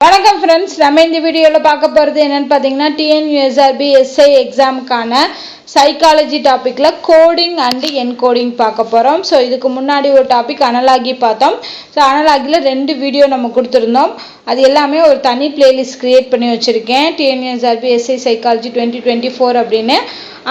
வணக்கம் ஃப்ரெண்ட்ஸ், நம்ம இந்த வீடியோவில் பார்க்க போகிறது என்னென்னு பார்த்தீங்கன்னா டிஎன்யூஎஸ்ஆர்பி எஸ்ஐ எக்ஸாமுக்கான சைக்காலஜி டாப்பிக்கில் கோடிங் அண்டு என்கோடிங் பார்க்க போகிறோம். ஸோ இதுக்கு முன்னாடி ஒரு டாபிக் அனலாகி பார்த்தோம். ஸோ அனலாகியில் 2 வீடியோ நம்ம கொடுத்துருந்தோம். அது எல்லாமே ஒரு தனி பிளேலிஸ்ட் க்ரியேட் பண்ணி வச்சுருக்கேன். டிஎன்யூஎஸ்ஆர்பி எஸ்ஐ சைக்காலஜி 2024 அப்படின்னு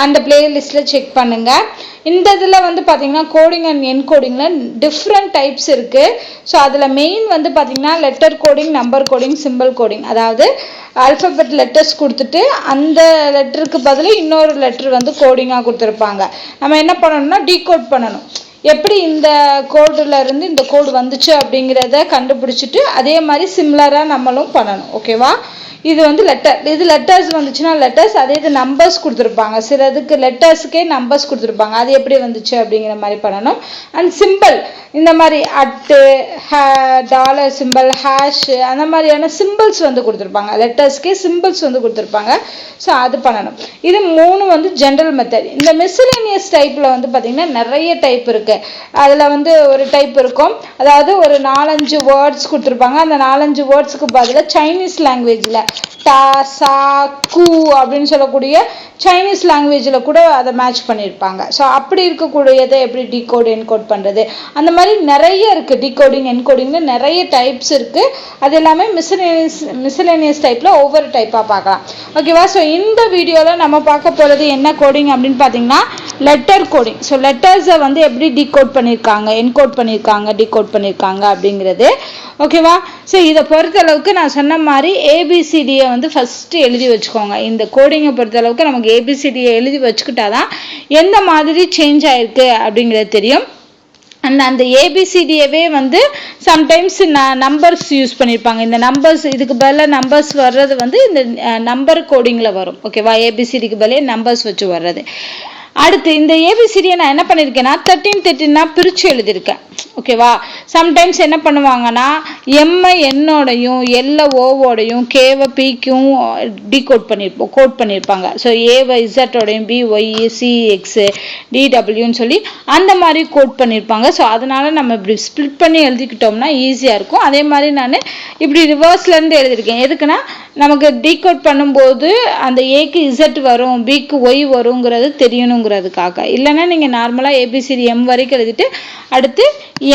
அந்த பிளேலிஸ்ட்டில் செக் பண்ணுங்கள். இந்த இதில் வந்து பார்த்திங்கன்னா கோடிங் அண்ட் என்கோடிங்கில் டிஃப்ரெண்ட் டைப்ஸ் இருக்குது. ஸோ அதில் மெயின் வந்து பார்த்திங்கன்னா letter coding, number coding, simple coding. அதாவது ஆல்ஃபபெட் லெட்டர்ஸ் கொடுத்துட்டு அந்த லெட்டருக்கு பதில் இன்னொரு லெட்டர் வந்து கோடிங்காக கொடுத்துருப்பாங்க. நம்ம என்ன பண்ணணும்னா டீகோட் பண்ணணும். எப்படி இந்த கோடில் இருந்து இந்த கோடு வந்துச்சு அப்படிங்கிறத கண்டுபிடிச்சிட்டு அதே மாதிரி சிமிலராக நம்மளும் பண்ணணும். ஓகேவா? இது வந்து லெட்டர், இது லெட்டர்ஸ் வந்துச்சுன்னா லெட்டர்ஸ், அதே இது நம்பர்ஸ் கொடுத்துருப்பாங்க. சில இதுக்கு லெட்டர்ஸுக்கே நம்பர்ஸ் கொடுத்துருப்பாங்க. அது எப்படி வந்துச்சு அப்படிங்கிற மாதிரி பண்ணணும். அண்ட் சிம்பிள், இந்த மாதிரி அட்டு, டாலர் சிம்பிள், ஹேஷ், அந்த மாதிரியான சிம்பிள்ஸ் வந்து கொடுத்துருப்பாங்க. லெட்டர்ஸ்க்கே சிம்பிள்ஸ் வந்து கொடுத்துருப்பாங்க. ஸோ அது பண்ணணும். இது 3 வந்து ஜென்ரல் மெத்தட். இந்த மிஸ்சலேனியஸ் டைப்பில் வந்து பார்த்திங்கன்னா நிறைய டைப் இருக்குது. அதில் வந்து ஒரு டைப் இருக்கும், அதாவது ஒரு 4-5 வேர்ட்ஸ் கொடுத்துருப்பாங்க. அந்த 4-5 வேர்ட்ஸுக்கு பதிலாக சைனீஸ் லாங்குவேஜில் டா, சா, கு அப்படின்னு சொல்லக்கூடிய சைனீஸ் லாங்குவேஜில் கூட அதை மேட்ச் பண்ணியிருப்பாங்க. ஸோ அப்படி இருக்கக்கூடியதை எப்படி டீகோட் என்கோட் பண்ணுறது, அந்த மாதிரி நிறைய இருக்குது. டீகோடிங் என்கோடிங்னு நிறைய டைப்ஸ் இருக்குது. அது எல்லாமே மிஸ்சலேனியஸ் டைப்பில் ஒவ்வொரு டைப்பாக பார்க்கலாம். ஓகேவா? ஸோ இந்த வீடியோவில் நம்ம பார்க்க போகிறது என்ன கோடிங் அப்படின்னு பார்த்தீங்கன்னா லெட்டர் கோடிங். ஸோ லெட்டர்ஸை வந்து எப்படி டீகோட் பண்ணியிருக்காங்க, என்கோட் பண்ணியிருக்காங்க, டீகோட் பண்ணியிருக்காங்க அப்படிங்கிறது. ஓகேவா? ஸோ இதை பொறுத்தளவுக்கு நான் சொன்ன மாதிரி ஏபிசிடியை வந்து ஃபஸ்ட்டு எழுதி வச்சுக்கோங்க. இந்த கோடிங்கை பொறுத்தளவுக்கு நமக்கு ஏபிசிடியை எழுதி வச்சுக்கிட்டா தான் எந்த மாதிரி சேஞ்ச் ஆகிருக்கு அப்படிங்கிறது தெரியும். அந்த ஏபிசிடியவே வந்து சம்டைம்ஸ் நம்பர்ஸ் யூஸ் பண்ணியிருப்பாங்க. இந்த நம்பர்ஸ், இதுக்கு பதிலாக நம்பர்ஸ் வர்றது வந்து இந்த நம்பர் கோடிங்கில் வரும். ஓகேவா? ஏபிசிடிக்கு பதிலே நம்பர்ஸ் வச்சு வர்றது. அடுத்து இந்த ஏபிசிடியை நான் என்ன பண்ணியிருக்கேன்னா 13 பிரித்து எழுதியிருக்கேன். ஓகேவா? சம்டைம்ஸ் என்ன பண்ணுவாங்கன்னா எம்ஐ என்னோடையும் எல்லை ஓவோடையும் கேவை பிக்கும் கோட் பண்ணியிருப்பாங்க. ஸோ ஏவை இசட்டோடையும் பிஒய் சிஎக்ஸு டிடபிள்யூன்னு சொல்லி அந்த மாதிரி கோட் பண்ணியிருப்பாங்க. ஸோ அதனால் நம்ம இப்படி ஸ்ப்ளிட் பண்ணி எழுதிக்கிட்டோம்னா ஈஸியாக இருக்கும். அதே மாதிரி நான் இப்படி ரிவர்ஸ்லேருந்து எழுதியிருக்கேன். எதுக்குன்னா நமக்கு டீகோட் பண்ணும்போது அந்த ஏக்கு இசட் வரும், பிக்கு ஒய் வருங்கிறது தெரியணுங்கிறதுக்காக. இல்லைன்னா நீங்கள் நார்மலாக ஏபிசிடி எம் வரைக்கும் எழுதிட்டு அடுத்து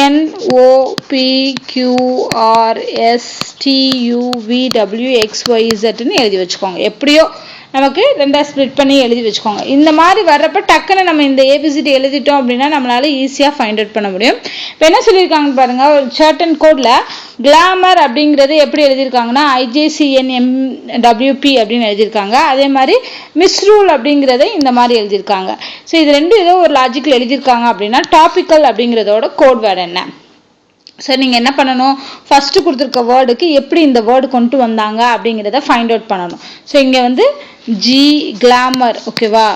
NOPQRSTUVWXYZன்னு எழுதி வச்சுக்கோங்க. எப்படியோ நமக்கு 2 ஸ்ப்ளிட் பண்ணி எழுதி வச்சுக்கோங்க. இந்த மாதிரி வர்றப்ப டக்குன்னு நம்ம இந்த ஏபிசிடி எழுதிட்டோம் அப்படின்னா நம்மளால ஈஸியாக ஃபைண்ட் அவுட் பண்ண முடியும். இப்போ என்ன சொல்லியிருக்காங்கன்னு பாருங்கள். ஒரு சர்டன் கோடில் கிளாமர் அப்படிங்கிறது எப்படி எழுதியிருக்காங்கன்னா IJCNMWP அப்படின்னு எழுதியிருக்காங்க. அதே மாதிரி மிஸ்ரூல் அப்படிங்கிறத இந்த மாதிரி எழுதியிருக்காங்க. ஸோ இது 2 ஏதோ ஒரு லாஜிக்கில் எழுதியிருக்காங்க அப்படின்னா டாபிக்கல் அப்படிங்கிறதோட கோட் வேர்டு என்ன? ஸோ நீங்கள் என்ன பண்ணணும், ஃபஸ்ட்டு கொடுத்துருக்க வேர்டுக்கு எப்படி இந்த வேர்டு கொண்டு வந்தாங்க அப்படிங்கிறத ஃபைண்ட் அவுட் பண்ணணும். ஸோ இங்கே வந்து கிளாமர். ஓகேவா?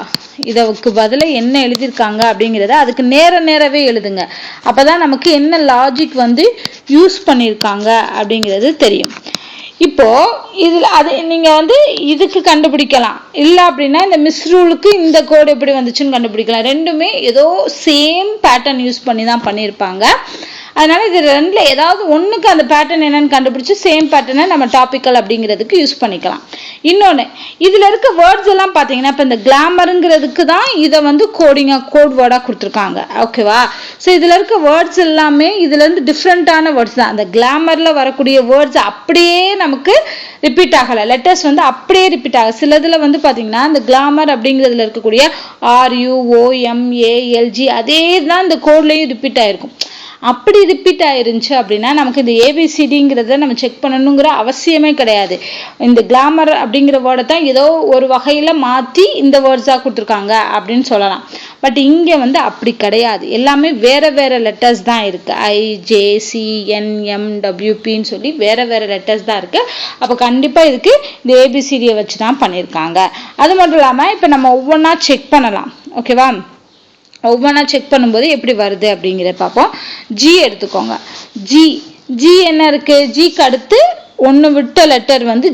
இதற்கு பதிலாக என்ன எழுதியிருக்காங்க அப்படிங்கிறத அதுக்கு நேரவே எழுதுங்க. அப்போ தான் நமக்கு என்ன லாஜிக் வந்து யூஸ் பண்ணியிருக்காங்க அப்படிங்கிறது தெரியும். இப்போது இதில் அது நீங்கள் வந்து இதுக்கு கண்டுபிடிக்கலாம். இல்லை அப்படின்னா இந்த மிஸ்ரூலுக்கு இந்த கோடு எப்படி வந்துச்சுன்னு கண்டுபிடிக்கலாம். ரெண்டுமே ஏதோ சேம் பேட்டர்ன் யூஸ் பண்ணி தான் பண்ணியிருப்பாங்க. அதனால இது 2ல் ஏதாவது ஒன்றுக்கு அந்த பேட்டர்ன் என்னன்னு கண்டுபிடிச்சி சேம் பேட்டர்னை நம்ம டாபிக்கல் அப்படிங்கிறதுக்கு யூஸ் பண்ணிக்கலாம். இன்னொன்று, இதில் இருக்க வேர்ட்ஸ் எல்லாம் பார்த்தீங்கன்னா இப்போ இந்த கிளாமருங்கிறதுக்கு தான் இதை வந்து கோட் வேர்டாக கொடுத்துருக்காங்க. ஓகேவா? ஸோ இதில் இருக்க வேர்ட்ஸ் எல்லாமே இதுலேருந்து டிஃப்ரெண்ட்டான வேர்ட்ஸ் தான். அந்த கிளாமரில் வரக்கூடிய வேர்ட்ஸ் அப்படியே நமக்கு ரிப்பீட் ஆகலை. லெட்டர்ஸ் வந்து அப்படியே ரிப்பீட் ஆகலை. சிலதில் வந்து பார்த்தீங்கன்னா இந்த கிளாமர் அப்படிங்கிறதுல இருக்கக்கூடிய RUOMALG அதே தான் இந்த கோட்லேயும் ரிப்பீட் ஆகிருக்கும். அப்படி ரிப்பீட் ஆயிருந்துச்சு அப்படின்னா நமக்கு இந்த ஏபிசிடிங்கிறத நம்ம செக் பண்ணணுங்கிற அவசியமே கிடையாது. இந்த கிளாமர் அப்படிங்கிற வேர்டை தான் ஏதோ ஒரு வகையில் மாற்றி இந்த வேர்ட்ஸாக கொடுத்துருக்காங்க அப்படின்னு சொல்லலாம். பட் இங்கே வந்து அப்படி கிடையாது. எல்லாமே வேறு லெட்டர்ஸ் தான் இருக்குது. IJCNMWPன்னு சொல்லி வேறு லெட்டர்ஸ் தான் இருக்குது. அப்போ கண்டிப்பாக இதுக்கு இந்த ஏபிசிடியை வச்சு தான் பண்ணியிருக்காங்க. அது மட்டும் இல்லாமல் இப்போ நம்ம ஒவ்வொன்றா செக் பண்ணலாம். ஓகேவா? ஒவ்வொன்றா செக் பண்ணும்போது எப்படி வருது அப்படிங்கிறத பார்ப்போம். ஜி எடுத்துக்கோங்க. ஜி என்ன இருக்குது? ஜிக்கு அடுத்து 1 விட்ட லெட்டர் வந்து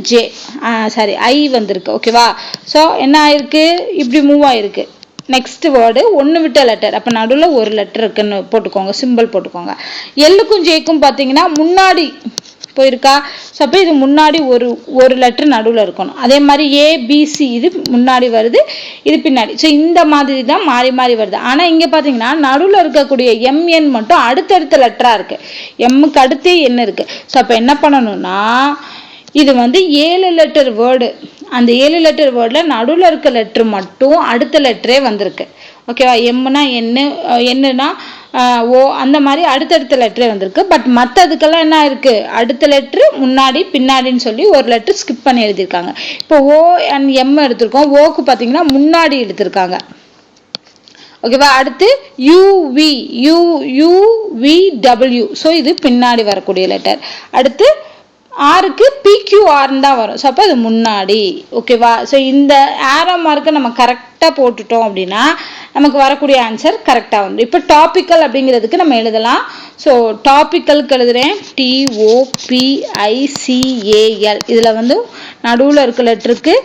ஐ வந்திருக்கு. ஓகேவா? ஸோ என்ன ஆயிருக்கு? இப்படி மூவ் ஆயிருக்கு. நெக்ஸ்ட் வேர்டு 1 விட்ட லெட்டர். அப்போ நடுவில் ஒரு லெட்டர் இருக்குன்னு போட்டுக்கோங்க, சிம்பிள் போட்டுக்கோங்க. எல்லுக்கும் ஜேக்கும் பார்த்தீங்கன்னா முன்னாடி போயிருக்கா. ஸோ அப்போ இது முன்னாடி ஒரு லெட்டர் நடுவில் இருக்கணும். அதே மாதிரி ஏபிசி இது முன்னாடி வருது, இது பின்னாடி. ஸோ இந்த மாதிரி தான் மாறி மாறி வருது. ஆனால் இங்கே பார்த்தீங்கன்னா நடுவில் இருக்கக்கூடிய எம்என் மட்டும் அடுத்தடுத்த லெட்டராக இருக்கு. எம்முக்கு அடுத்தே என்ன இருக்கு. ஸோ அப்போ என்ன பண்ணணும்னா இது வந்து 7 லெட்டர் வேர்டு. அந்த 7 லெட்டர் வேர்டில் நடுவில் இருக்க லெட்ரு மட்டும் அடுத்த லெட்டரே வந்திருக்கு. ஓகேவா. எம்னா என்னன்னா ஓ அந்த மாதிரி அடுத்தடுத்த லெட்டரே வந்திருக்கு. பட் மற்றதுக்கெல்லாம் என்ன இருக்கு, அடுத்த லெட்ரு முன்னாடி பின்னாடின்னு சொல்லி ஒரு லெட்ரு ஸ்கிப் பண்ணி எழுதியிருக்காங்க. இப்போ ஓ அண்ட் எம் எடுத்திருக்கோம். ஓக்கு பார்த்தீங்கன்னா முன்னாடி எடுத்திருக்காங்க. ஓகேவா. அடுத்து யூவிடபிள்யூ. ஸோ இது பின்னாடி வரக்கூடிய லெட்டர். அடுத்து ஆருக்கு பிக்யூஆர்னு தான் வரும். ஸோ அப்போ அது முன்னாடி. ஓகேவா. ஸோ இந்த ஆரோ மார்க்கை நம்ம கரெக்டாக போட்டுட்டோம் அப்படின்னா நமக்கு வரக்கூடிய ஆன்சர் கரெக்டாக வந்து. இப்போ டாபிக்கல் அப்படிங்கிறதுக்கு நம்ம எழுதலாம். ஸோ டாபிக்கலுக்கு எழுதுறேன் TOPICAL. இதில் வந்து நடுவில் இருக்க லெட்டருக்கு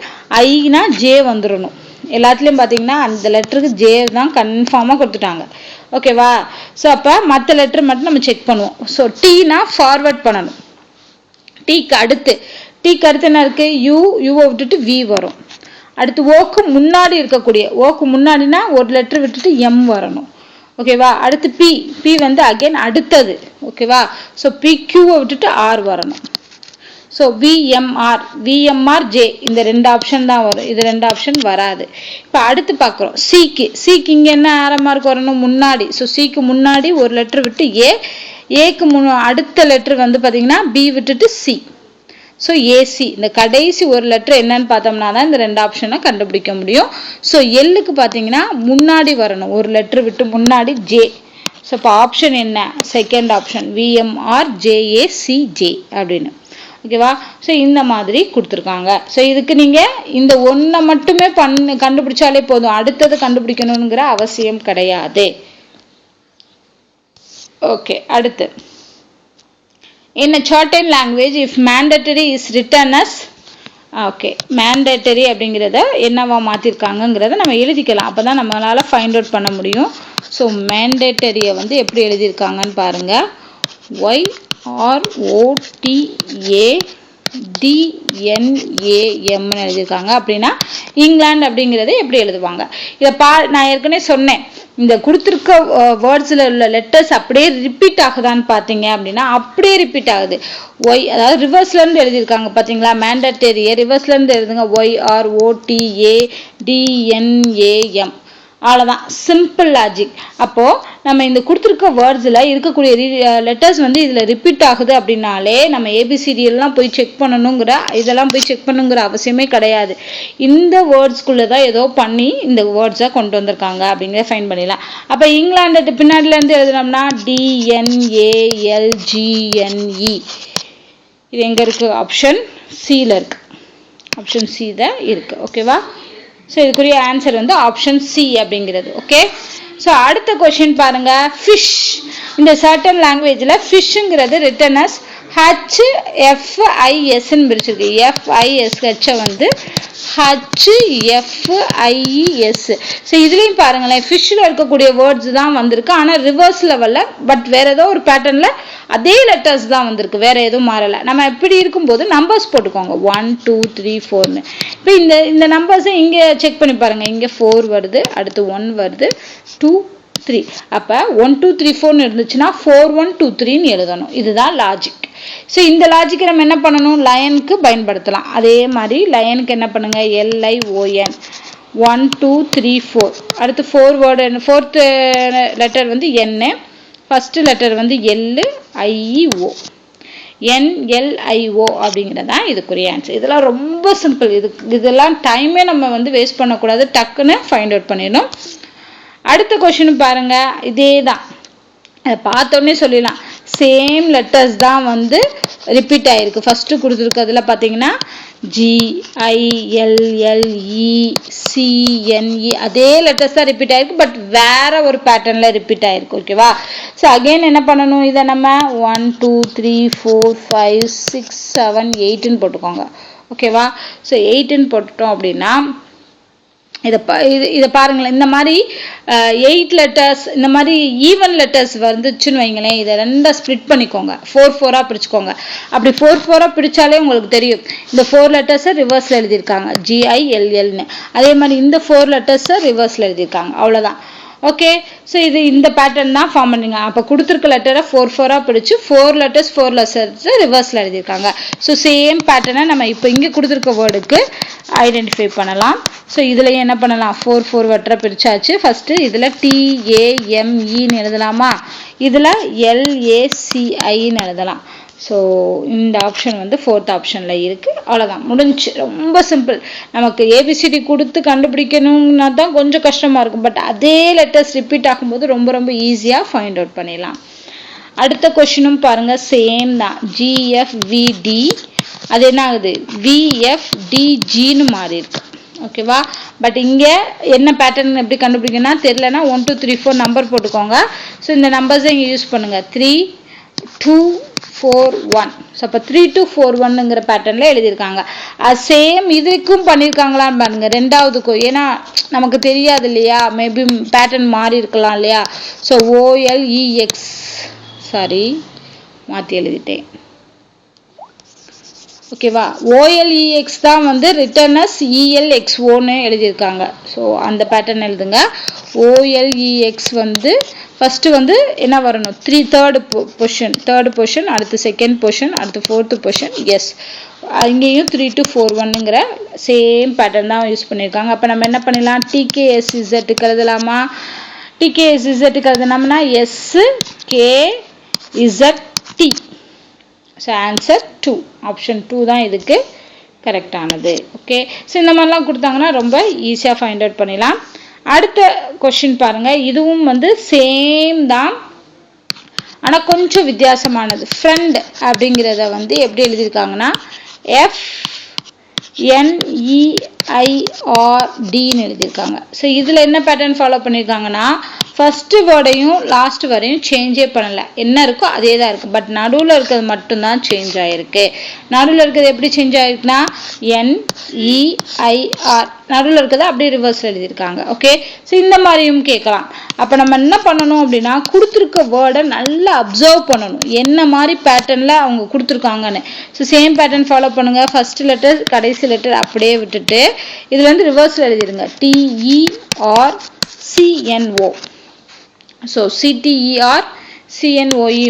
ஐனா ஜே வந்துடணும். எல்லாத்துலேயும் பார்த்தீங்கன்னா அந்த லெட்டருக்கு ஜே தான் கன்ஃபார்மாக கொடுத்துட்டாங்க. ஓகேவா. ஸோ அப்போ மற்ற லெட்டர் மட்டும் நம்ம செக் பண்ணுவோம். ஸோ டீனா ஃபார்வர்ட் பண்ணணும். டீக்கு அடுத்து என்ன இருக்கு, யூவை விட்டுட்டு வி வரும். அடுத்து ஓக்கு முன்னாடி இருக்கக்கூடிய, ஓக்கு முன்னாடினா ஒரு லெட்டர் விட்டுட்டு எம் வரணும். ஓகேவா. அடுத்து பி வந்து அகைன் அடுத்தது. ஓகேவா. ஸோ பிக்யூவை விட்டுட்டு ஆர் வரணும். ஸோ விஎம்ஆர் ஜே இந்த 2 ஆப்ஷன் தான் வரும். இது 2 ஆப்ஷன் வராது. இப்போ அடுத்து பார்க்குறோம் சிக்கு இங்கே என்ன ஆரோ மார்க் வரணும், முன்னாடி. ஸோ சிக்கு முன்னாடி ஒரு லெட்டர் விட்டு ஏக்கு அடுத்த லெட்டர் வந்து பார்த்தீங்கன்னா பி விட்டுட்டு சி. ஸோ ஏசி இந்த கடைசி ஒரு லெட்டர் என்னன்னு பார்த்தோம்னா தான் இந்த 2 ஆப்ஷனை கண்டுபிடிக்க முடியும். ஸோ எல்லுக்கு பார்த்தீங்கன்னா முன்னாடி வரணும், ஒரு லெட்டர் விட்டு முன்னாடி ஜே. ஸோ இப்போ ஆப்ஷன் என்ன, செகண்ட் ஆப்ஷன் VMRJACJ அப்படின்னு. ஓகேவா. ஸோ இந்த மாதிரி கொடுத்துருக்காங்க. ஸோ இதுக்கு நீங்கள் இந்த ஒன்றை மட்டுமே கண்டுபிடிச்சாலே போதும், அடுத்தது கண்டுபிடிக்கணுங்கிற அவசியம் கிடையாது. ஓகே. அடுத்து in a shorthand language if mandatory is written as okay mandatory அப்படிங்கிறத என்னவா மாற்றிருக்காங்கங்கிறத நம்ம எழுதிக்கலாம். அப்போ தான் நம்மளால் ஃபைண்ட் அவுட் பண்ண முடியும். ஸோ mandatoryயை வந்து எப்படி எழுதியிருக்காங்கன்னு பாருங்கள். YROTADNAMன்னு எழுதியிருக்காங்க. அப்படின்னா இங்கிலாந்து அப்படிங்கிறத எப்படி எழுதுவாங்க. இதை நான் ஏற்கனவே சொன்னேன், இந்த கொடுத்துருக்க வேர்ட்ஸில் உள்ள லெட்டர்ஸ் அப்படியே ரிப்பீட் ஆகுதான்னு பார்த்தீங்க அப்படின்னா அப்படியே ரிப்பீட் ஆகுது. அதாவது ரிவர்ஸ்லேருந்து எழுதியிருக்காங்க பார்த்தீங்களா. மேண்டட்டரியை ரிவர்ஸ்லேருந்து எழுதுங்க. YROTADNAM. அவ்வளோதான், சிம்பிள் லாஜிக். அப்போது நம்ம இந்த கொடுத்துருக்க வேர்ட்ஸில் இருக்கக்கூடிய லெட்டர்ஸ் வந்து இதில் ரிப்பீட் ஆகுது அப்படின்னாலே நம்ம ஏபிசிடியெல்லாம் போய் செக் பண்ணணுங்கிற அவசியமே கிடையாது. இந்த வேர்ட்ஸ்குள்ளே தான் ஏதோ பண்ணி இந்த வேர்ட்ஸை கொண்டு வந்திருக்காங்க அப்படிங்கிறத ஃபைன் பண்ணிடலாம். அப்போ இங்கிலாந்து பின்னாடிலேருந்து எழுதுனோம்னா DNALGNE. இது எங்கே இருக்குது, ஆப்ஷன் சியில் இருக்குது. ஆப்ஷன் சி தான் இருக்குது. ஓகேவா. ஸோ இதுக்குரிய ஆன்சர் வந்து ஆப்ஷன் சி அப்படிங்கிறது. ஓகே. ஸோ அடுத்த கொஷின் பாருங்க. ஃபிஷ். இந்த சர்டன் லாங்குவேஜில் ஃபிஷ்ஷுங்கிறது ரிட்டன் அஸ் HFISன்னு பிரிச்சிருக்கு. FISHை வந்து HFIES. ஸோ இதுலேயும் பாருங்களேன், ஃபிஷ்ஷில் இருக்கக்கூடிய வேர்ட்ஸ் தான் வந்திருக்கு. ஆனால் ரிவர்ஸ் லெவலில் பட் வேறு ஏதோ ஒரு பேட்டர்னில் அதே லெட்டர்ஸ் தான் வந்திருக்கு, வேறு எதுவும் மாறலை. நம்ம எப்படி இருக்கும்போது நம்பர்ஸ் போட்டுக்கோங்க 1 2 3 4ன்னு. இப்போ இந்த நம்பர்ஸை இங்கே செக் பண்ணி பாருங்கள். இங்கே 4 வருது, அடுத்து 1 வருது, 2 3. அப்போ 1 2 3 4ன்னு இருந்துச்சுன்னா 4 1 2 3ன்னு எழுதணும். இதுதான் லாஜிக். ஸோ இந்த லாஜிக்கை நம்ம என்ன பண்ணணும், லயனுக்கு பயன்படுத்தலாம். அதே மாதிரி லயனுக்கு என்ன பண்ணுங்க, LION 1 2 3 4. அடுத்து 4 வேர்டு, ஃபோர்த்து லெட்டர் வந்து N, ஃபஸ்ட்டு லெட்டர் வந்து LIO, NLIO அப்படிங்கிறது தான் இதுக்குரிய ஆன்சர். இதெல்லாம் ரொம்ப சிம்பிள். இதெல்லாம் டைமே நம்ம வந்து வேஸ்ட் பண்ணக்கூடாது, டக்குன்னு ஃபைண்ட் அவுட் பண்ணிடணும். அடுத்த கொஷின் பாருங்க, இதே தான். அதை பார்த்தோன்னே சொல்லிடலாம், சேம் லெட்டர்ஸ் தான் வந்து ரிப்பீட் ஆகிருக்கு. ஃபஸ்ட்டு கொடுத்துருக்கிறதுல பார்த்தீங்கன்னா GILLECNE அதே லெட்டர்ஸ் தான் ரிப்பீட் ஆகிருக்கு, பட் வேற ஒரு பேட்டர்னில் ரிப்பீட் ஆகிருக்கு. ஓகேவா. ஸோ அகெயின் என்ன பண்ணணும், இதை நம்ம 1 2 3 4 5 6 7 8ன்னு போட்டுக்கோங்க. ஓகேவா. ஸோ 8ன்னு போட்டுட்டோம் அப்படின்னா இதை பாருங்களேன், இந்த மாதிரி 8 லெட்டர்ஸ் இந்த மாதிரி ஈவன் லெட்டர்ஸ் வந்துச்சுன்னு வைங்களேன், இதை ரெண்டாக ஸ்ப்ளிட் பண்ணிக்கோங்க, 4 பிரிச்சுக்கோங்க. அப்படி 4 பிரித்தாலே உங்களுக்கு தெரியும் இந்த 4 லெட்டர்ஸை ரிவர்ஸில் எழுதியிருக்காங்க, GILLன்னு. அதே மாதிரி இந்த 4 லெட்டர்ஸை ரிவர்ஸில் எழுதியிருக்காங்க, அவ்வளோதான். ஓகே, ஸோ இந்த பேட்டர்ன் தான் ஃபார்ம் பண்ணுங்க. அப்போ கொடுத்துருக்க லெட்டரை 4 பிரித்து 4 லெட்டர்ஸ் ரிவர்ஸில் எழுதியிருக்காங்க. ஸோ சேம் பேட்டர்னை நம்ம இப்போ இங்கே கொடுத்துருக்க வேர்டுக்கு ஐடென்டிஃபை பண்ணலாம். ஸோ இதுலையும் என்ன பண்ணலாம், 4 வெட்டரை பிரிச்சாச்சு. ஃபஸ்ட்டு இதில் TAMEன்னு எழுதலாமா, இதில் LACIன்னு எழுதலாம். ஸோ இந்த ஆப்ஷன் வந்து 4th ஆப்ஷனில் இருக்குது. அவ்வளோதான், முடிஞ்சு. ரொம்ப சிம்பிள். நமக்கு ஏபிசிடி கொடுத்து கண்டுபிடிக்கணும்னா தான் கொஞ்சம் கஷ்டமாக இருக்கும். பட் அதே லெட்டர்ஸ் ரிப்பீட் ஆகும்போது ரொம்ப ரொம்ப ஈஸியாக ஃபைண்ட் அவுட் பண்ணிடலாம். அடுத்த கொஷினும் பாருங்கள், சேம் தான். GFVD அது என்ன ஆகுது, VFDGன்னு மாறி இருக்கு. ஓகேவா, பட் இங்கே என்ன பேட்டர்ன் எப்படி கண்டுபிடிக்கணும்னா தெரியலனா 1 2 3 4 நம்பர் போட்டுக்கோங்க. ஸோ இந்த நம்பர்ஸை இங்கே யூஸ் பண்ணுங்கள், 3 2 4 1. ஸோ அப்போ 3 2 4 1ங்கிற பேட்டர்னில் எழுதியிருக்காங்க. சேம் இதுக்கும் பண்ணியிருக்காங்களான்னு பாருங்கள், ரெண்டாவதுக்கும். ஏன்னா நமக்கு தெரியாது இல்லையா, மேபி பேட்டர்ன் மாறி இருக்கலாம் இல்லையா. ஸோ OLEX, சாரி மாற்றி எழுதிட்டேன். ஓகேவா, OLEX தான் வந்து ரிட்டர்னஸ் ELXOன்னு எழுதியிருக்காங்க. ஸோ அந்த பேட்டர்ன் எழுதுங்க. OLEX வந்து ஃபஸ்ட்டு வந்து என்ன வரணும், தேர்டு பொசிஷன், அடுத்து செகண்ட் பொசிஷன், அடுத்து 4th பொசிஷன். எஸ், இங்கேயும் 3 2 4 1ங்கிற சேம் பேட்டர்ன் தான் யூஸ் பண்ணியிருக்காங்க. அப்போ நம்ம என்ன பண்ணிடலாம், TKSZக்கு எழுதலாமா, TKSZக்கு எழுதினோம்னா SKZT. ஸோ ஆன்சர் 2, ஆப்ஷன் 2 தான் இதுக்கு கரெக்டானது. ஓகே, ஸோ இந்த மாதிரிலாம் கொடுத்தாங்கன்னா ரொம்ப ஈஸியாக ஃபைண்ட் அவுட் பண்ணிடலாம். அடுத்த கொஷின் பாருங்கள், இதுவும் வந்து சேம் தான், ஆனால் கொஞ்சம் வித்தியாசமானது. ஃப்ரெண்ட் அப்படிங்கிறத வந்து எப்படி எழுதியிருக்காங்கன்னா FNEIRDன்னு எழுதியிருக்காங்க. ஸோ இதில் என்ன பேட்டர்ன் ஃபாலோ பண்ணியிருக்காங்கன்னா ஃபஸ்ட்டு வேர்டையும் லாஸ்ட் வரையும் சேஞ்சே பண்ணலை, என்ன இருக்கோ அதே தான் இருக்குது. பட் நடுவில் இருக்கிறது மட்டும்தான் சேஞ்ச் ஆகிருக்கு. நடுவில் இருக்கிறது எப்படி சேஞ்ச் ஆகிருக்குன்னா NEIR, நடுவில் இருக்கிறத அப்படியே ரிவர்ஸில் எழுதியிருக்காங்க. ஓகே, ஸோ இந்த மாதிரியும் கேட்கலாம். அப்போ நம்ம என்ன பண்ணணும் அப்படின்னா கொடுத்துருக்க வேர்டை நல்லா அப்சர்வ் பண்ணணும், என்ன மாதிரி பேட்டர்னில் அவங்க கொடுத்துருக்காங்கன்னு. ஸோ சேம் பேட்டர்ன் ஃபாலோ பண்ணுங்கள். ஃபஸ்ட்டு லெட்டர் கடைசி லெட்டர் அப்படியே விட்டுட்டு இதில் வந்து ரிவர்ஸில் எழுதிடுங்க, TERCNO. ஸோ CTERCNOE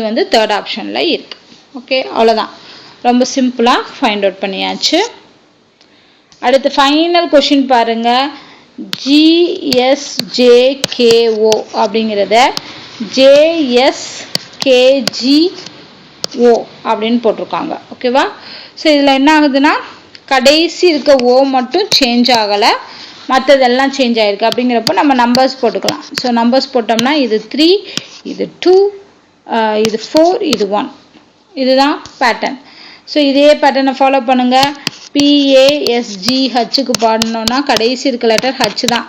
வந்து தேர்ட் ஆப்ஷனில் இருக்குது. ஓகே, அவ்வளோதான், ரொம்ப சிம்பிளாக ஃபைண்ட் அவுட் பண்ணியாச்சு. அடுத்து ஃபைனல் கொஷின் பாருங்கள், GSJKO அப்படிங்கிறத JSKGO அப்படின்னு போட்டிருக்காங்க. ஓகேவா, ஸோ இதில் என்ன ஆகுதுன்னா கடைசி இருக்க O மட்டும் சேஞ்ச் ஆகலை, மற்றதெல்லாம் சேஞ்ச் ஆகிருக்கு. அப்படிங்கிறப்போ நம்ம நம்பர்ஸ் போட்டுக்கலாம். ஸோ நம்பர்ஸ் போட்டோம்னா இது 3, இது 2, இது 4, இது 1. இதுதான் பேட்டர்ன். ஸோ இதே பேட்டர்னை ஃபாலோ பண்ணுங்கள். PASGHக்கு பாடணுன்னா கடைசி இருக்க லெட்டர் H தான்.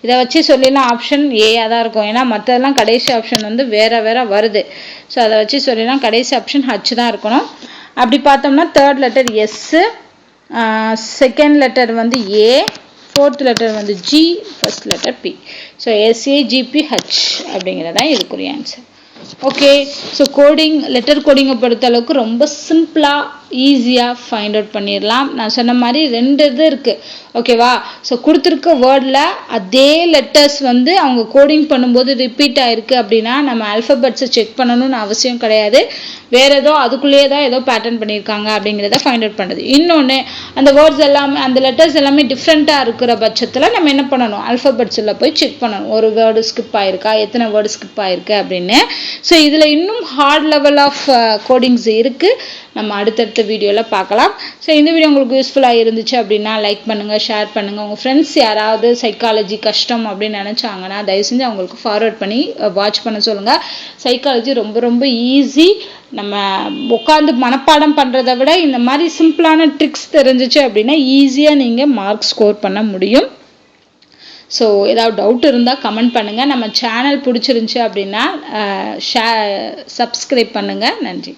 இதை வச்சு சொல்லிடலாம் ஆப்ஷன் ஏயாக தான் இருக்கும், ஏன்னா மற்றதெல்லாம் கடைசி ஆப்ஷன் வந்து வேறு வருது. ஸோ அதை வச்சு சொல்லிடலாம் கடைசி ஆப்ஷன் H தான் இருக்கணும். அப்படி பார்த்தோம்னா third letter S, second letter வந்து A, 4th லெட்டர் வந்து G, first letter P. So SAGPH அப்படிங்கிறதான் இதுக்குரிய ஆன்சர். ஓகே, ஸோ லெட்டர் கோடிங்கை பொறுத்த அளவுக்கு ரொம்ப சிம்பிளாக ஈஸியாக ஃபைண்ட் அவுட் பண்ணிடலாம். நான் சொன்ன மாதிரி 2 இது இருக்குது. ஓகேவா, ஸோ கொடுத்துருக்க வேர்டில் அதே லெட்டர்ஸ் வந்து அவங்க கோடிங் பண்ணும்போது ரிப்பீட் ஆகிருக்கு அப்படின்னா நம்ம ஆல்ஃபபெட்ஸை செக் பண்ணணும்னு அவசியம் கிடையாது. வேறு ஏதோ அதுக்குள்ளேயே தான் ஏதோ பேட்டர்ன் பண்ணியிருக்காங்க அப்படிங்கிறத ஃபைண்ட் அவுட் பண்ணுறது. இன்னொன்று, அந்த வேர்ட்ஸ் எல்லாமே அந்த லெட்டர்ஸ் எல்லாமே டிஃப்ரெண்ட்டாக இருக்கிற பட்சத்தில் நம்ம என்ன பண்ணணும், ஆல்ஃபபெட்ஸில் போய் செக் பண்ணணும், ஒரு வேர்டு ஸ்கிப் ஆகிருக்கா, எத்தனை வேர்டு ஸ்கிப் ஆகிருக்கு அப்படின்னு. ஸோ இதில் இன்னும் ஹார்ட் லெவல் ஆஃப் கோடிங்ஸ் இருக்குது, நம்ம அடுத்தடுத்த வீடியோவில் பார்க்கலாம். ஸோ இந்த வீடியோ உங்களுக்கு யூஸ்ஃபுல்லாக இருந்துச்சு அப்படின்னா லைக் பண்ணுங்கள், ஷேர் பண்ணுங்கள். உங்கள் ஃப்ரெண்ட்ஸ் யாராவது சைக்காலஜி கஷ்டம் அப்படின்னு நினச்சாங்கன்னா தயவு செஞ்சு அவங்களுக்கு ஃபார்வர்ட் பண்ணி வாட்ச் பண்ண சொல்லுங்கள். சைக்காலஜி ரொம்ப ரொம்ப ஈஸி. நம்ம உட்காந்து மனப்பாடம் பண்ணுறதை விட இந்த மாதிரி சிம்பிளான ட்ரிக்ஸ் தெரிஞ்சிச்சு அப்படின்னா ஈஸியாக நீங்கள் மார்க் ஸ்கோர் பண்ண முடியும். ஸோ ஏதாவது டவுட் இருந்தால் கமெண்ட் பண்ணுங்கள். நம்ம சேனல் பிடிச்சிருந்துச்சி அப்படின்னா சப்ஸ்கிரைப் பண்ணுங்கள். நன்றி.